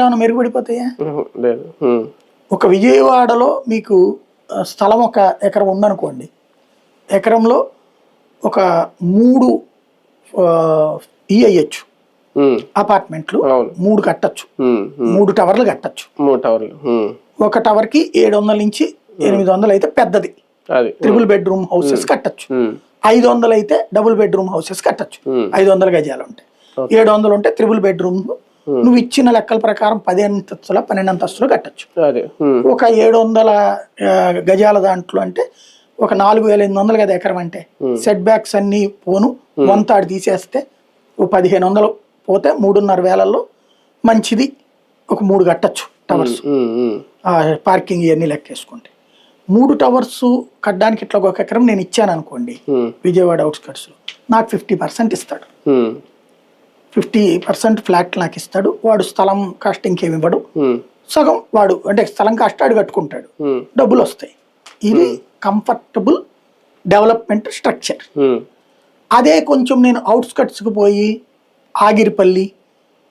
ఏమైనా మెరుగుపడిపోతాయా? లేదు. ఒక విజయవాడలో మీకు స్థలం 1 ఎకరం ఉందనుకోండి, ఎకరంలో ఒక 3 ఇయ్యొచ్చు అపార్ట్మెంట్లు, 3 కట్టచ్చు, 3 టవర్లు కట్టచ్చు. 3 టవర్లు. ఒక టవర్కి 700 నుంచి 800 అయితే పెద్దది ట్రిపుల్ బెడ్రూమ్ హౌసెస్ కట్టచ్చు. 500 అయితే డబుల్ బెడ్రూమ్ హౌసెస్ కట్టచ్చు. 500 గజాలు ఉంటాయి. 700 ఉంటే ట్రిపుల్ బెడ్రూమ్ నువ్వు ఇచ్చిన లెక్కల ప్రకారం 10 అంతస్తుల 12 అంతస్తులు కట్టచ్చు. ఒక 700 గజాల దాంట్లో అంటే ఒక 4800 కదా ఎకరం అంటే. సెట్ బ్యాక్స్ అన్ని పోను 1/3 తీసేస్తే ఓ 1500 పోతే 3500లో మంచిది ఒక 3 కట్టచ్చు టవర్స్. పార్కింగ్ ఇవన్నీ లెక్కేసుకుంటే 3 టవర్స్ కట్టడానికి ఇట్లా 1 ఎకరం నేను ఇచ్చాను అనుకోండి విజయవాడ అవుట్స్కట్స్ లో, నాకు 50% ఇస్తాడు. 50% ఫ్లాట్ నాకు ఇస్తాడు. వాడు స్థలం కాస్ట్ ఇంకేమి ఇవ్వడు, సగం వాడు అంటే స్థలం కాస్ట్ ఆడు కట్టుకుంటాడు, డబ్బులు వస్తాయి. ఇది కంఫర్టబుల్ డెవలప్మెంట్ స్ట్రక్చర్. అదే కొంచెం నేను అవుట్స్కట్స్కి పోయి ఆగిరిపల్లి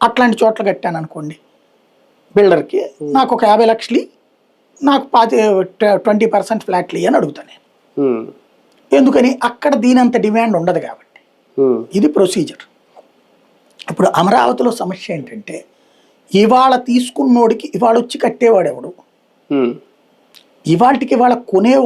అట్లాంటి చోట్ల కట్టాను అనుకోండి, బిల్డర్కి నాకు ఒక 50 లక్షలు నాకు 20% ఫ్లాట్లు అని అడుగుతాను నేను. ఎందుకని? అక్కడ దీనంత డిమాండ్ ఉండదు కాబట్టి. ఇది ప్రొసీజర్. ఇప్పుడు అమరావతిలో సమస్య ఏంటంటే ఇవాళ తీసుకున్నోడికి ఇవాళ వచ్చి కట్టేవాడు ఎవడు, ఇవాళకి ఇవాళ కొనేవాడు